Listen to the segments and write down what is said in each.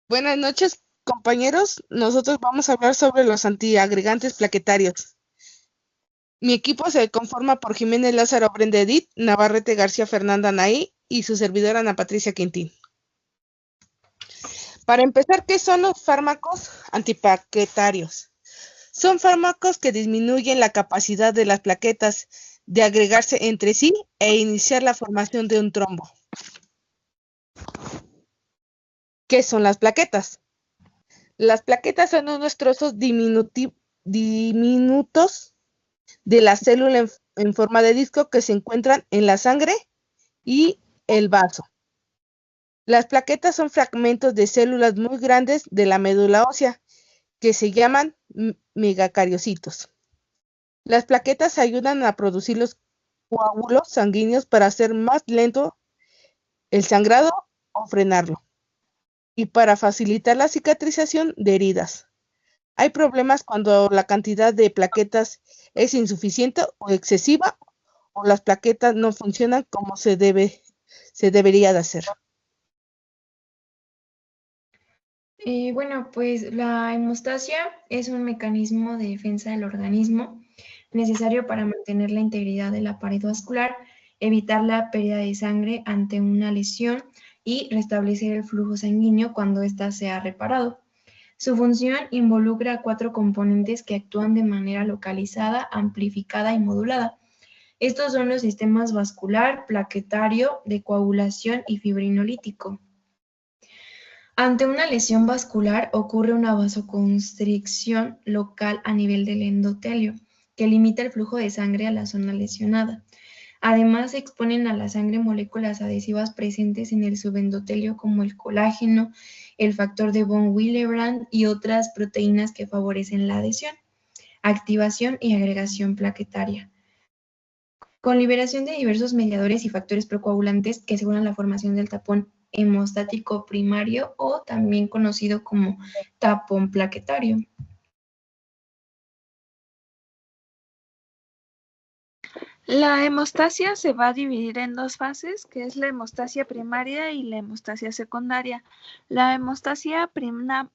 Buenas noches, compañeros. Nosotros vamos a hablar sobre los antiagregantes plaquetarios. Mi equipo se conforma por Jiménez Lázaro Brenda Edith, Navarrete García Fernanda Naí y su servidora Ana Patricia Quintín. Para empezar, ¿qué son los fármacos antiplaquetarios? Son fármacos que disminuyen la capacidad de las plaquetas de agregarse entre sí e iniciar la formación de un trombo. ¿Qué son las plaquetas? Las plaquetas son unos trozos diminutos de la célula en forma de disco que se encuentran en la sangre y el vaso. Las plaquetas son fragmentos de células muy grandes de la médula ósea que se llaman megacariocitos. Las plaquetas ayudan a producir los coágulos sanguíneos para hacer más lento el sangrado o frenarlo y para facilitar la cicatrización de heridas. Hay problemas cuando la cantidad de plaquetas es insuficiente o excesiva o las plaquetas no funcionan como se debería de hacer. Bueno, pues la hemostasia es un mecanismo de defensa del organismo necesario para mantener la integridad de la pared vascular, evitar la pérdida de sangre ante una lesión y restablecer el flujo sanguíneo cuando ésta sea reparado. Su función involucra 4 componentes que actúan de manera localizada, amplificada y modulada. Estos son los sistemas vascular, plaquetario, de coagulación y fibrinolítico. Ante una lesión vascular ocurre una vasoconstricción local a nivel del endotelio, que limita el flujo de sangre a la zona lesionada. Además, se exponen a la sangre moléculas adhesivas presentes en el subendotelio como el colágeno, el factor de von Willebrand y otras proteínas que favorecen la adhesión, activación y agregación plaquetaria, con liberación de diversos mediadores y factores procoagulantes que aseguran la formación del tapón hemostático primario o también conocido como tapón plaquetario. La hemostasia se va a dividir en dos fases, que es la hemostasia primaria y la hemostasia secundaria. La hemostasia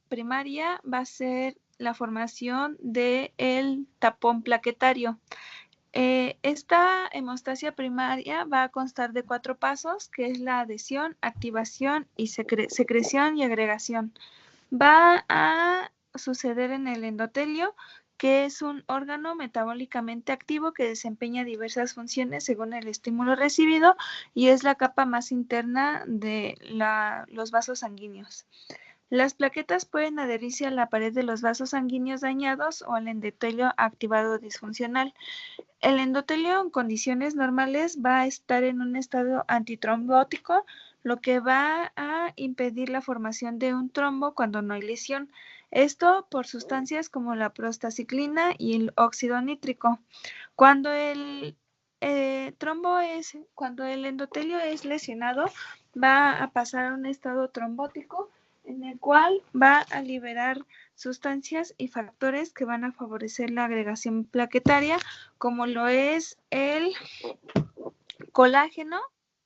primaria va a ser la formación del tapón plaquetario. Esta hemostasia primaria va a constar de 4 pasos, que es la adhesión, activación y secreción y agregación. Va a suceder en el endotelio, que es un órgano metabólicamente activo que desempeña diversas funciones según el estímulo recibido y es la capa más interna de los vasos sanguíneos. Las plaquetas pueden adherirse a la pared de los vasos sanguíneos dañados o al endotelio activado disfuncional. El endotelio en condiciones normales va a estar en un estado antitrombótico, lo que va a impedir la formación de un trombo cuando no hay lesión. Esto por sustancias como la prostaciclina y el óxido nítrico. Cuando el cuando el endotelio es lesionado, va a pasar a un estado trombótico en el cual va a liberar sustancias y factores que van a favorecer la agregación plaquetaria, como lo es el colágeno,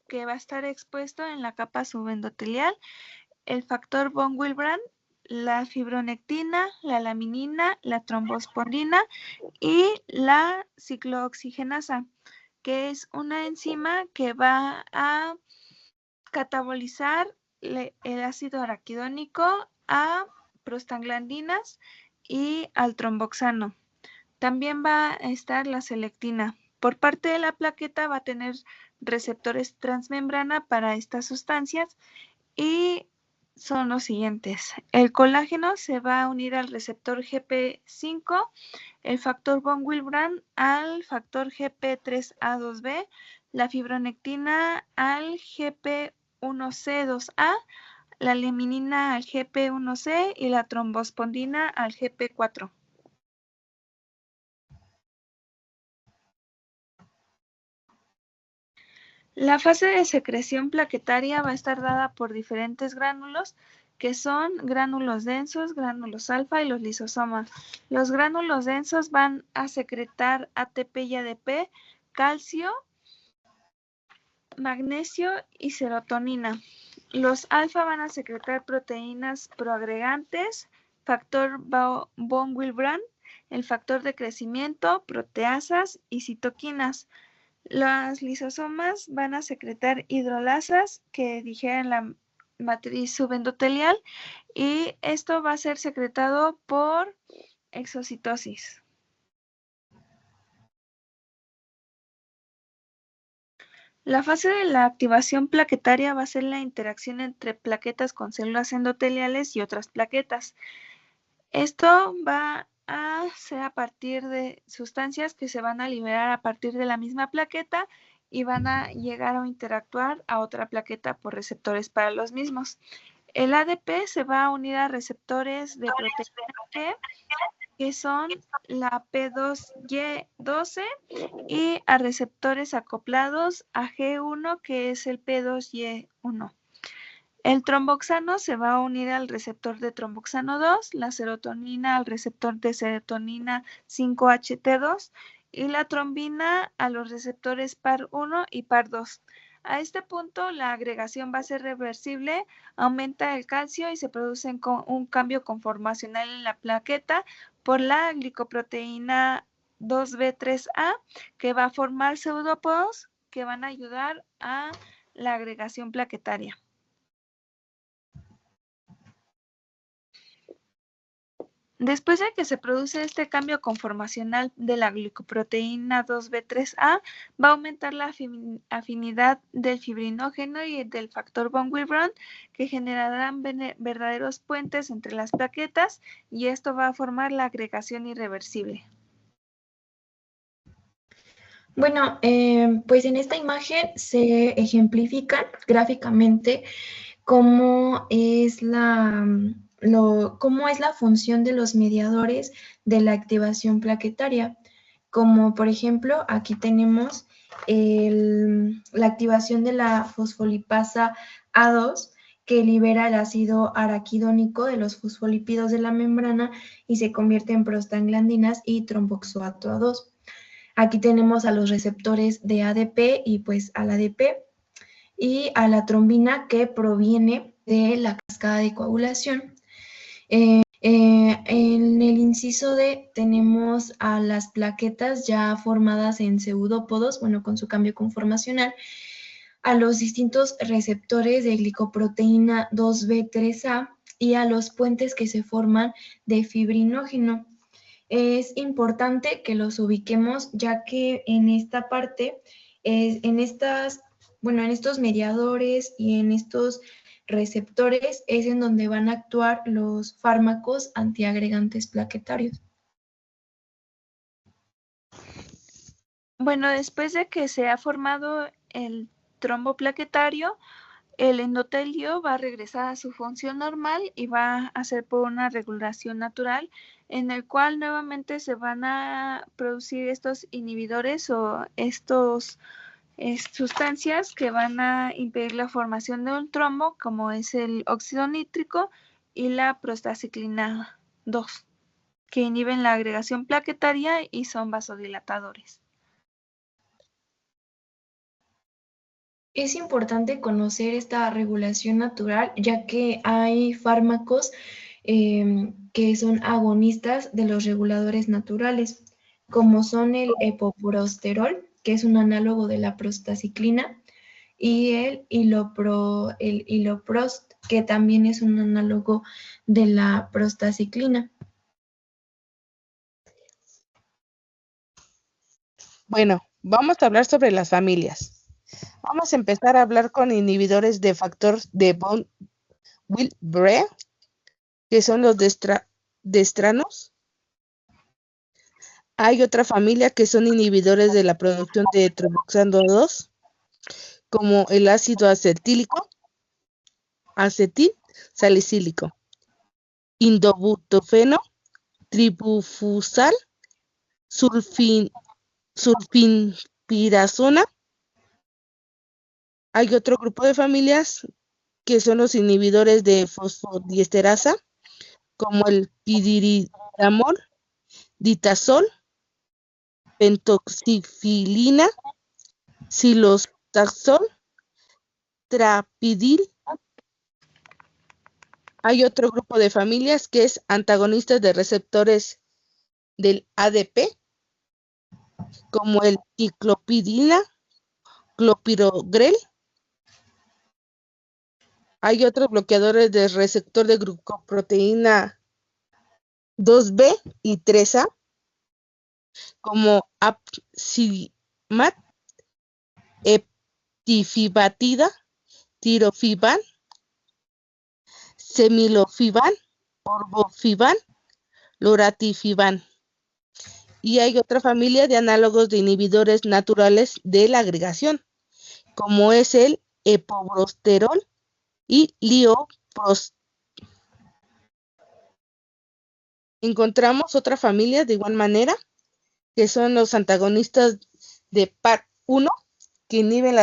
que va a estar expuesto en la capa subendotelial, el factor von Willebrand, la fibronectina, la laminina, la trombospondina y la ciclooxigenasa, que es una enzima que va a catabolizar el ácido araquidónico a prostaglandinas y al tromboxano. También va a estar la selectina. Por parte de la plaqueta va a tener receptores transmembrana para estas sustancias y son los siguientes. El colágeno se va a unir al receptor GP5, el factor von Willebrand al factor GP3A2B, la fibronectina al GP1C2A, la laminina al GP1C y la trombospondina al GP4. La fase de secreción plaquetaria va a estar dada por diferentes gránulos, que son gránulos densos, gránulos alfa y los lisosomas. Los gránulos densos van a secretar ATP y ADP, calcio, magnesio y serotonina. Los alfa van a secretar proteínas proagregantes, factor von Willebrand, el factor de crecimiento, proteasas y citoquinas. Las lisosomas van a secretar hidrolasas que digieren la matriz subendotelial y esto va a ser secretado por exocitosis. La fase de la activación plaquetaria va a ser la interacción entre plaquetas con células endoteliales y otras plaquetas. Esto va a ser a partir de sustancias que se van a liberar a partir de la misma plaqueta y van a llegar a interactuar a otra plaqueta por receptores para los mismos. El ADP se va a unir a receptores de proteína G, que son la P2Y12, y a receptores acoplados a G1, que es el P2Y1. El tromboxano se va a unir al receptor de tromboxano 2, la serotonina al receptor de serotonina 5-HT2 y la trombina a los receptores PAR1 y PAR2. A este punto la agregación va a ser reversible, aumenta el calcio y se produce un cambio conformacional en la plaqueta por la glicoproteína 2B3A, que va a formar pseudópodos que van a ayudar a la agregación plaquetaria. Después de que se produce este cambio conformacional de la glicoproteína 2B3A, va a aumentar la afinidad del fibrinógeno y del factor von Willebrand, que generarán verdaderos puentes entre las plaquetas, y esto va a formar la agregación irreversible. Bueno, pues en esta imagen se ejemplifica gráficamente cómo es la función de los mediadores de la activación plaquetaria. Como por ejemplo, aquí tenemos la activación de la fosfolipasa A2, que libera el ácido araquidónico de los fosfolípidos de la membrana y se convierte en prostaglandinas y tromboxoato A2. Aquí tenemos a los receptores de ADP y pues al ADP y a la trombina, que proviene de la cascada de coagulación. En el inciso D tenemos a las plaquetas ya formadas en pseudópodos, bueno, con su cambio conformacional, a los distintos receptores de glicoproteína 2B3A y a los puentes que se forman de fibrinógeno. Es importante que los ubiquemos, ya que en esta parte, en estos mediadores y en estos receptores es en donde van a actuar los fármacos antiagregantes plaquetarios. Bueno, después de que se ha formado el trombo plaquetario, el endotelio va a regresar a su función normal y va a ser por una regulación natural, en el cual nuevamente se van a producir estos inhibidores o estos sustancias que van a impedir la formación de un trombo, como es el óxido nítrico y la prostaciclina 2, que inhiben la agregación plaquetaria y son vasodilatadores. Es importante conocer esta regulación natural, ya que hay fármacos que son agonistas de los reguladores naturales, como son el epoprosterol, que es un análogo de la prostaciclina, y el iloprost, que también es un análogo de la prostaciclina. Bueno, vamos a hablar sobre las familias. Vamos a empezar a hablar con inhibidores de factor de von Willebrand, que son los destranos. Hay otra familia que son inhibidores de la producción de tromboxano 2, como el ácido acetílico, acetil salicílico, indobutofeno, tribufusal, sulfinpirazona. Hay otro grupo de familias que son los inhibidores de fosfodiesterasa, como el piridamol, ditasol, pentoxifilina, silotaxol, trapidil, Hay otro grupo de familias que es antagonistas de receptores del ADP, como el ticlopidina, clopidogrel. Hay otros bloqueadores del receptor de glucoproteína 2B y 3A, como apximat, eptifibatida, tirofiban, semilofiban, orbofiban, loratifibán. Y hay otra familia de análogos de inhibidores naturales de la agregación, como es el epoprosterol y lioprosterol. Encontramos otra familia de igual manera, que son los antagonistas de PAR1, que inhiben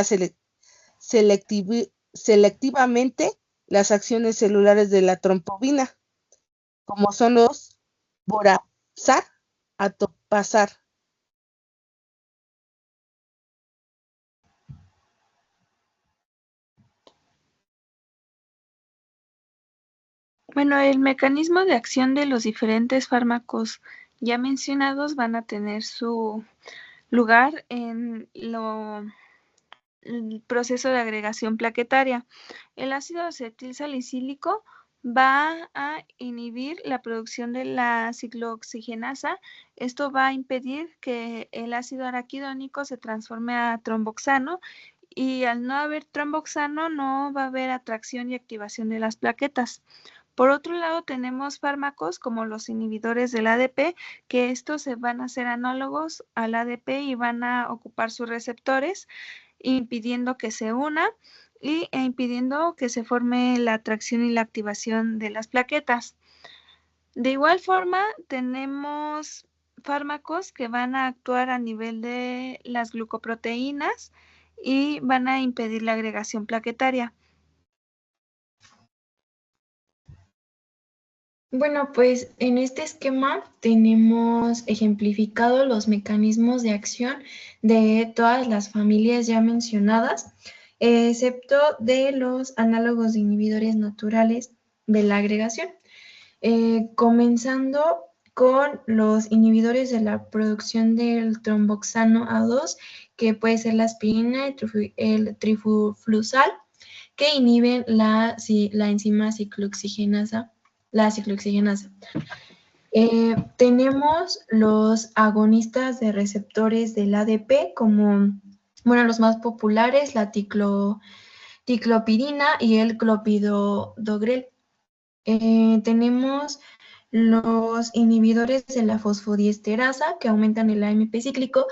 selectivamente las acciones celulares de la trombina, como son los vorazar, atopazar. Bueno, el mecanismo de acción de los diferentes fármacos ya mencionados van a tener su lugar en el proceso de agregación plaquetaria. El ácido acetil salicílico va a inhibir la producción de la ciclooxigenasa. Esto va a impedir que el ácido araquidónico se transforme a tromboxano, y al no haber tromboxano no va a haber atracción y activación de las plaquetas. Por otro lado, tenemos fármacos como los inhibidores del ADP, que estos se van a hacer análogos al ADP y van a ocupar sus receptores, impidiendo que se una e impidiendo que se forme la atracción y la activación de las plaquetas. De igual forma, tenemos fármacos que van a actuar a nivel de las glucoproteínas y van a impedir la agregación plaquetaria. Bueno, pues en este esquema tenemos ejemplificado los mecanismos de acción de todas las familias ya mencionadas, excepto de los análogos de inhibidores naturales de la agregación. Comenzando con los inhibidores de la producción del tromboxano A2, que puede ser la aspirina, el trifluxal, que inhiben la enzima ciclooxigenasa. Tenemos los agonistas de receptores del ADP, como, bueno, los más populares, la ticlopidina y el clopidogrel. Tenemos los inhibidores de la fosfodiesterasa, que aumentan el AMP cíclico,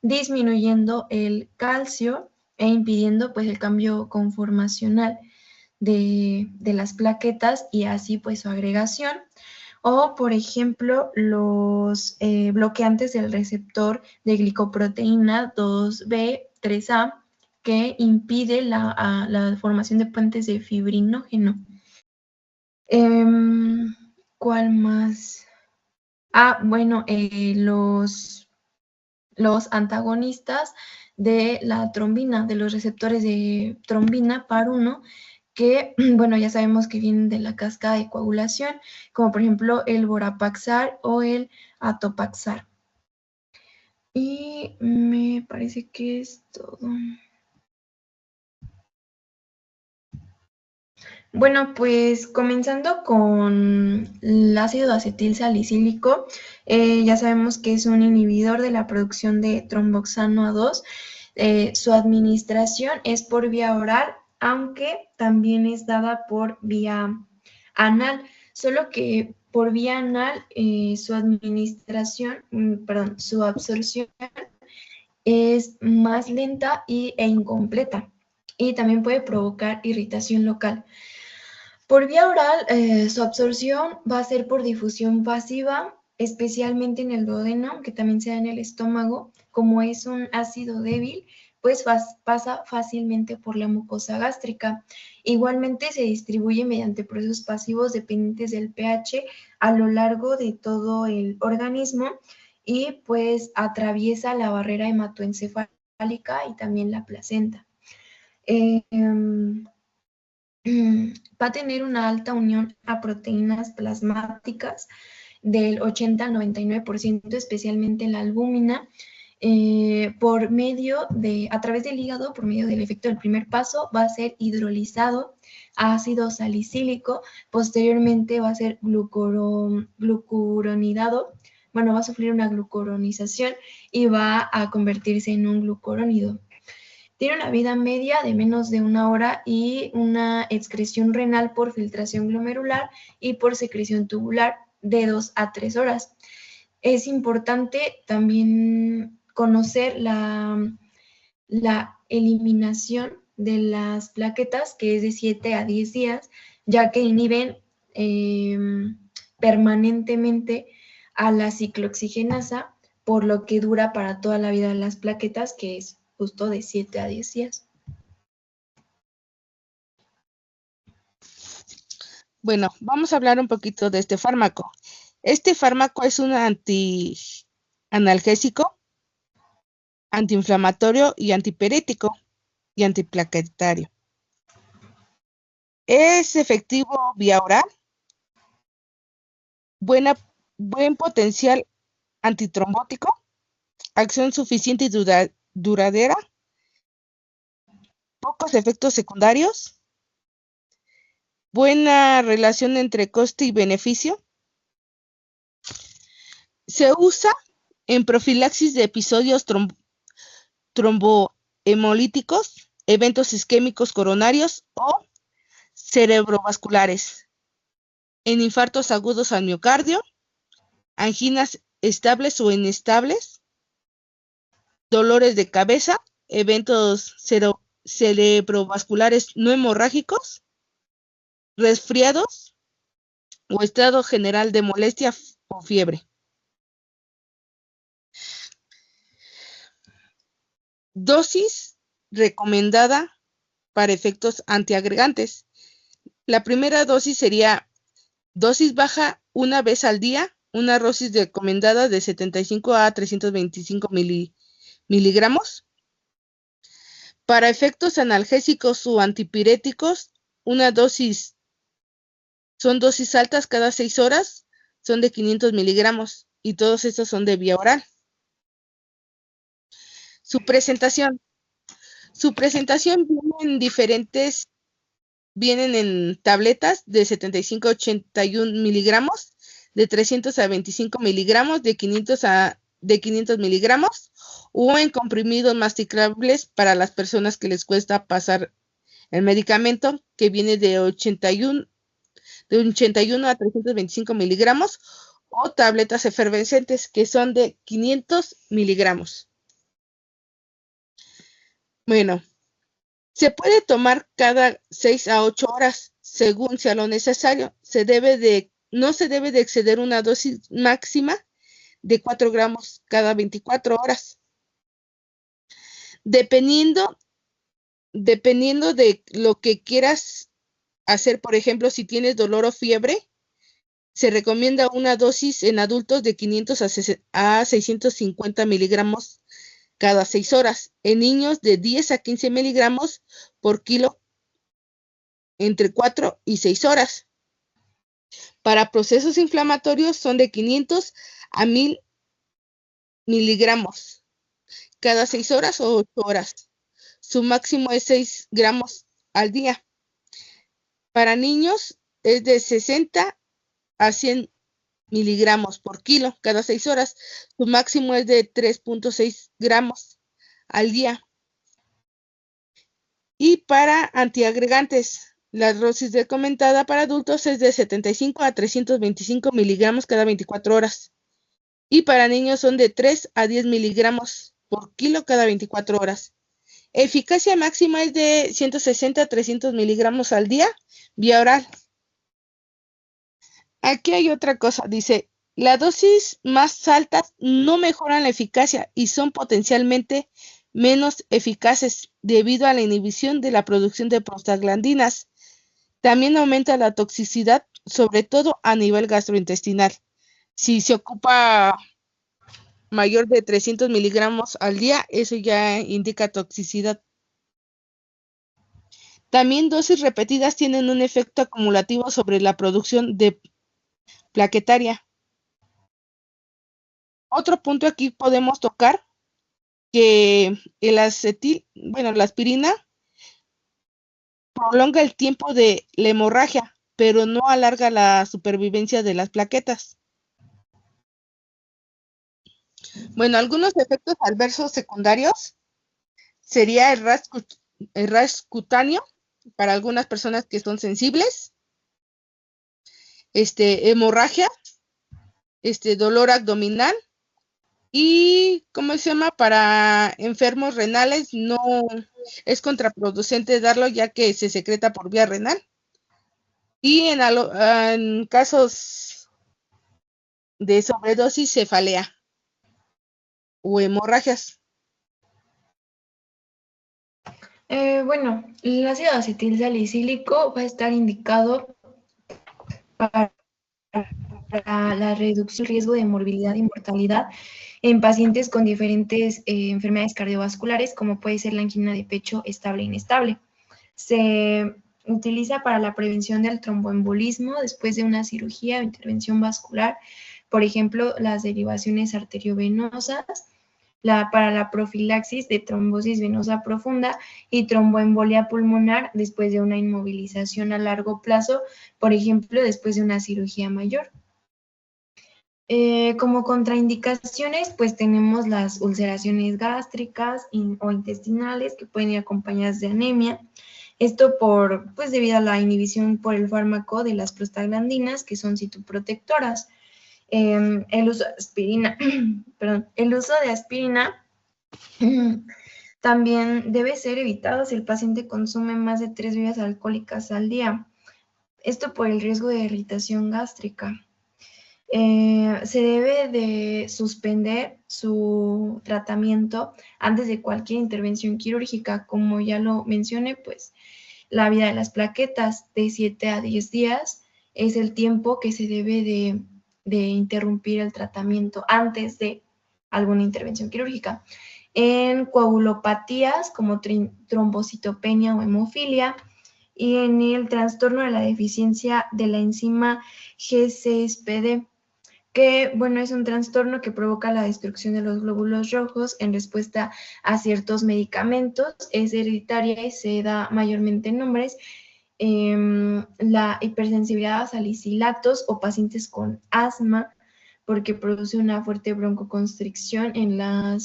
disminuyendo el calcio e impidiendo pues el cambio conformacional de las plaquetas y así pues su agregación. O, por ejemplo, los bloqueantes del receptor de glicoproteína 2B, 3A, que impide la formación de puentes de fibrinógeno. ¿Cuál más? Bueno, los antagonistas de la trombina, de los receptores de trombina PAR1, que, bueno, ya sabemos que vienen de la cascada de coagulación, como por ejemplo el vorapaxar o el atopaxar. Y me parece que es todo. Bueno, pues comenzando con el ácido acetil salicílico, ya sabemos que es un inhibidor de la producción de tromboxano A2. Su administración es por vía oral, aunque también es dada por vía anal, solo que por vía anal su administración, su absorción es más lenta e incompleta, y también puede provocar irritación local. Por vía oral, su absorción va a ser por difusión pasiva, especialmente en el duodeno, que también se da en el estómago. Como es un ácido débil, pues pasa fácilmente por la mucosa gástrica. Igualmente se distribuye mediante procesos pasivos dependientes del pH a lo largo de todo el organismo, y pues atraviesa la barrera hematoencefálica y también la placenta. va a tener una alta unión a proteínas plasmáticas del 80 al 99%, especialmente la albúmina, a través del hígado, por medio del efecto del primer paso, va a ser hidrolizado a ácido salicílico, posteriormente va a ser glucuronidado, va a sufrir una glucuronización y va a convertirse en un glucurónido. Tiene una vida media de menos de 1 hora y una excreción renal por filtración glomerular y por secreción tubular de 2 a 3 horas. Es importante también conocer la eliminación de las plaquetas, que es de 7 a 10 días, ya que inhiben permanentemente a la ciclooxigenasa, por lo que dura para toda la vida las plaquetas, que es justo de 7 a 10 días. Bueno, vamos a hablar un poquito de este fármaco. Este fármaco es un antianalgésico, antiinflamatorio y antipirético y antiplaquetario. Es efectivo vía oral, buen potencial antitrombótico, acción suficiente y duradera, pocos efectos secundarios, buena relación entre coste y beneficio. Se usa en profilaxis de episodios trombohemolíticos, eventos isquémicos coronarios o cerebrovasculares, en infartos agudos al miocardio, anginas estables o inestables, dolores de cabeza, eventos cerebrovasculares no hemorrágicos, resfriados o estado general de molestia o fiebre. Dosis recomendada para efectos antiagregantes. La primera dosis sería dosis baja una vez al día, una dosis recomendada de 75 a 325 miligramos. Para efectos analgésicos o antipiréticos, son dosis altas cada 6 horas, son de 500 miligramos y todos estos son de vía oral. Su presentación vienen en tabletas de 75 a 81 miligramos, de 300 a 25 miligramos, de 500 miligramos, o en comprimidos masticables para las personas que les cuesta pasar el medicamento, que viene de 81 a 325 miligramos, o tabletas efervescentes, que son de 500 miligramos. Bueno, se puede tomar cada 6 a 8 horas, según sea lo necesario. No se debe de exceder una dosis máxima de 4 gramos cada 24 horas. Dependiendo de lo que quieras hacer, por ejemplo, si tienes dolor o fiebre, se recomienda una dosis en adultos de 500 a 650 miligramos cada 6 horas. En niños de 10 a 15 miligramos por kilo entre 4 y 6 horas. Para procesos inflamatorios son de 500 a 1000 miligramos cada 6 horas o 8 horas. Su máximo es 6 gramos al día. Para niños es de 60 a 100 miligramos por kilo cada 6 horas. Su máximo es de 3.6 gramos al día. Y para antiagregantes, la dosis recomendada para adultos es de 75 a 325 miligramos cada 24 horas. Y para niños son de 3 a 10 miligramos por kilo cada 24 horas. Eficacia máxima es de 160 a 300 miligramos al día, vía oral. Aquí hay otra cosa, dice, las dosis más altas no mejoran la eficacia y son potencialmente menos eficaces debido a la inhibición de la producción de prostaglandinas. También aumenta la toxicidad, sobre todo a nivel gastrointestinal. Si se ocupa mayor de 300 miligramos al día, eso ya indica toxicidad. También dosis repetidas tienen un efecto acumulativo sobre la producción de plaquetaria. Otro punto aquí podemos tocar que la aspirina prolonga el tiempo de la hemorragia, pero no alarga la supervivencia de las plaquetas. Bueno, algunos efectos adversos secundarios sería el rash cutáneo para algunas personas que son sensibles, hemorragia, dolor abdominal y, ¿cómo se llama? Para enfermos renales no es contraproducente darlo ya que se secreta por vía renal. Y en casos de sobredosis, cefalea o hemorragias. Bueno, el ácido acetil salicílico va a estar indicado para la reducción del riesgo de morbilidad y mortalidad en pacientes con diferentes enfermedades cardiovasculares, como puede ser la angina de pecho estable e inestable. Se utiliza para la prevención del tromboembolismo después de una cirugía o intervención vascular, por ejemplo, las derivaciones arteriovenosas, para la profilaxis de trombosis venosa profunda y tromboembolia pulmonar después de una inmovilización a largo plazo, por ejemplo, después de una cirugía mayor. Como contraindicaciones, pues tenemos las ulceraciones gástricas o intestinales que pueden ir acompañadas de anemia. Esto debido a la inhibición por el fármaco de las prostaglandinas, que son citoprotectoras. El uso de aspirina, el uso de aspirina también debe ser evitado si el paciente consume más de 3 bebidas alcohólicas al día. Esto por el riesgo de irritación gástrica. Se debe de suspender su tratamiento antes de cualquier intervención quirúrgica. Como ya lo mencioné, pues la vida de las plaquetas de 7 a 10 días es el tiempo que se debe de interrumpir el tratamiento antes de alguna intervención quirúrgica. En coagulopatías como trombocitopenia o hemofilia, y en el trastorno de la deficiencia de la enzima GCSPD, que, bueno, es un trastorno que provoca la destrucción de los glóbulos rojos en respuesta a ciertos medicamentos, es hereditaria y se da mayormente en hombres. La hipersensibilidad a salicilatos o pacientes con asma, porque produce una fuerte broncoconstricción en la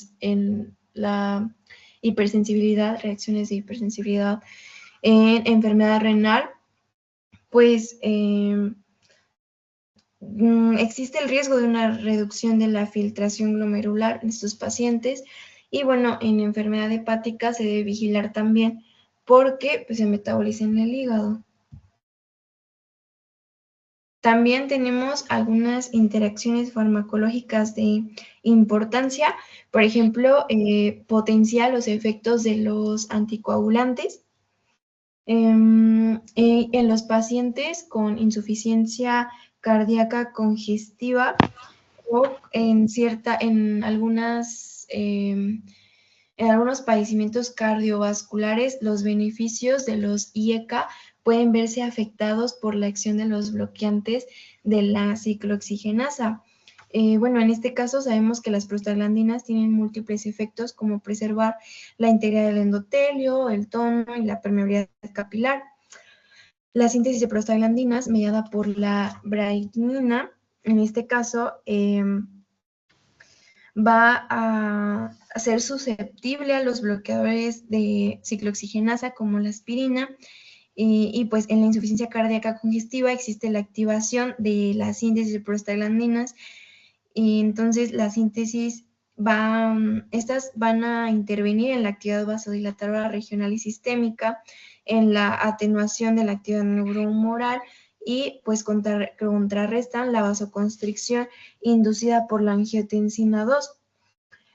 hipersensibilidad, reacciones de hipersensibilidad. En enfermedad renal, pues existe el riesgo de una reducción de la filtración glomerular en estos pacientes. Y bueno, en enfermedad hepática se debe vigilar también porque pues, se metaboliza en el hígado. También tenemos algunas interacciones farmacológicas de importancia, por ejemplo, potenciar los efectos de los anticoagulantes. En los pacientes con insuficiencia cardíaca congestiva o en algunos padecimientos cardiovasculares, los beneficios de los IECA pueden verse afectados por la acción de los bloqueantes de la ciclooxigenasa. Bueno, en este caso sabemos que las prostaglandinas tienen múltiples efectos como preservar la integridad del endotelio, el tono y la permeabilidad capilar. La síntesis de prostaglandinas mediada por la bradykinin, en este caso, va a ser susceptible a los bloqueadores de ciclooxigenasa como la aspirina, y pues en la insuficiencia cardíaca congestiva existe la activación de la síntesis de prostaglandinas, y entonces la síntesis estas van a intervenir en la actividad vasodilatadora regional y sistémica, en la atenuación de la actividad neurohumoral y pues contrarrestan la vasoconstricción inducida por la angiotensina 2,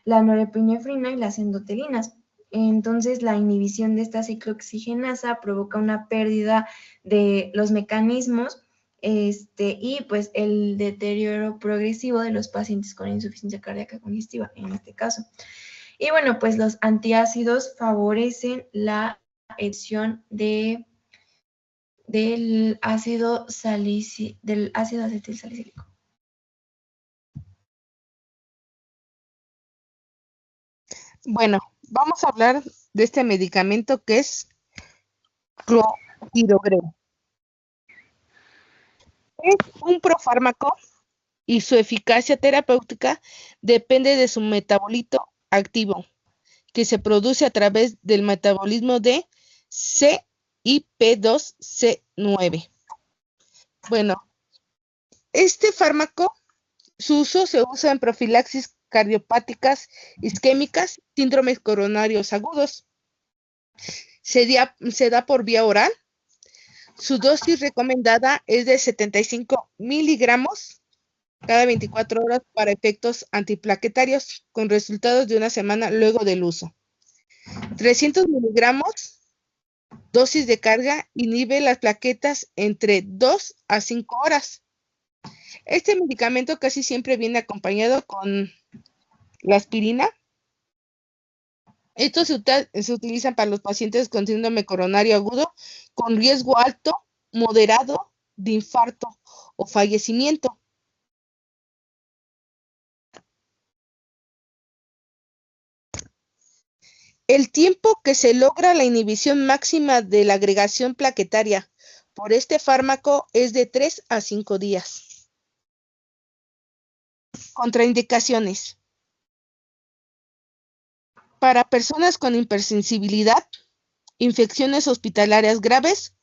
la norepinefrina y las endotelinas. Entonces, la inhibición de esta ciclooxigenasa provoca una pérdida de los mecanismos y pues el deterioro progresivo de los pacientes con insuficiencia cardíaca congestiva, en este caso. Y bueno, pues los antiácidos favorecen la edición del ácido acetilsalicílico. Bueno, vamos a hablar de este medicamento que es clopidogrel. Es un profármaco y su eficacia terapéutica depende de su metabolito activo, que se produce a través del metabolismo de CYP2C9. Bueno, este fármaco, su uso se usa en profilaxis cardiopáticas isquémicas, síndromes coronarios agudos. Se da por vía oral. Su dosis recomendada es de 75 miligramos cada 24 horas para efectos antiplaquetarios, con resultados de una semana luego del uso. 300 miligramos, dosis de carga, inhibe las plaquetas entre 2 a 5 horas. Este medicamento casi siempre viene acompañado con la aspirina. Estos se utilizan para los pacientes con síndrome coronario agudo con riesgo alto, moderado de infarto o fallecimiento. El tiempo que se logra la inhibición máxima de la agregación plaquetaria por este fármaco es de 3 a 5 días. Contraindicaciones. Para personas con hipersensibilidad, infecciones hospitalarias graves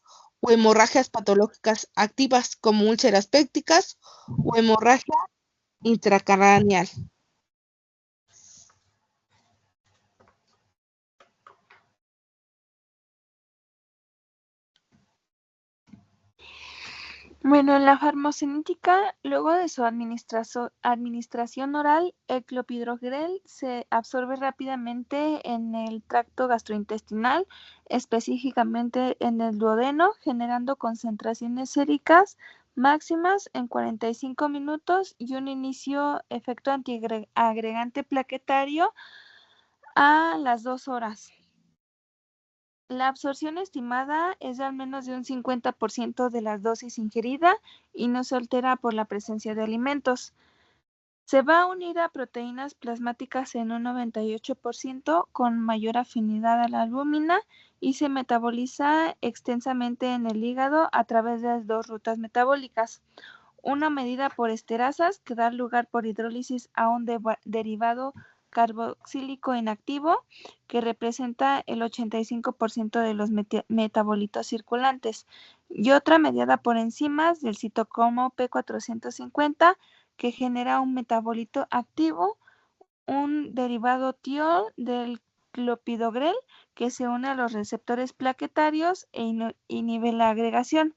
o hemorragias patológicas activas como úlceras pépticas o hemorragia intracraneal. Bueno, en la farmacéutica, luego de su administración oral, el clopidogrel se absorbe rápidamente en el tracto gastrointestinal, específicamente en el duodeno, generando concentraciones séricas máximas en 45 minutos y un inicio efecto antiagregante plaquetario a las 2 horas. La absorción estimada es de al menos de un 50% de la dosis ingerida y no se altera por la presencia de alimentos. Se va a unir a proteínas plasmáticas en un 98% con mayor afinidad a la albúmina y se metaboliza extensamente en el hígado a través de las 2 rutas metabólicas. Una medida por esterasas que da lugar por hidrólisis a un derivado carboxílico inactivo que representa el 85% de los metabolitos circulantes y otra mediada por enzimas del citocromo P450 que genera un metabolito activo, un derivado tiol del clopidogrel que se une a los receptores plaquetarios e inhibe la agregación.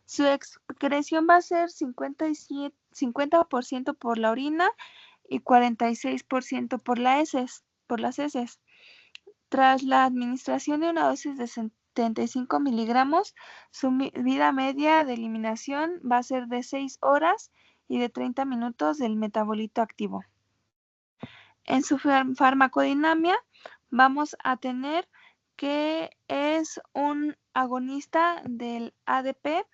Su excreción va a ser 50% por la orina y 46% por las heces. Tras la administración de una dosis de 75 miligramos, su vida media de eliminación va a ser de 6 horas y de 30 minutos del metabolito activo. En su farmacodinámica vamos a tener que es un agonista del ADP,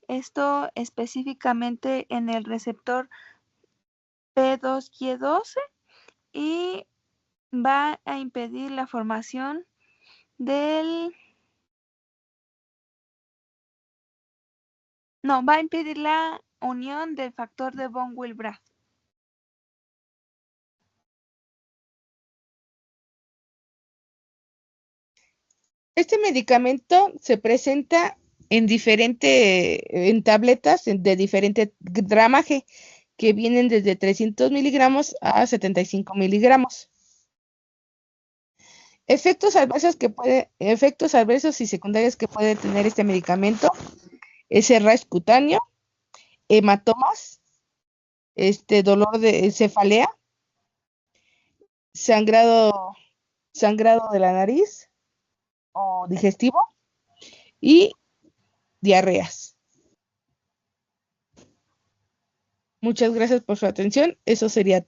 esto específicamente en el receptor P2Y12 y va a impedir la formación va a impedir la unión del factor de von Willebrand. Este medicamento se presenta en tabletas de diferente gramaje que vienen desde 300 miligramos a 75 miligramos. Efectos adversos y secundarios que puede tener este medicamento es el rash cutáneo, hematomas, dolor de cefalea, sangrado de la nariz o digestivo y diarreas. Muchas gracias por su atención. Eso sería todo.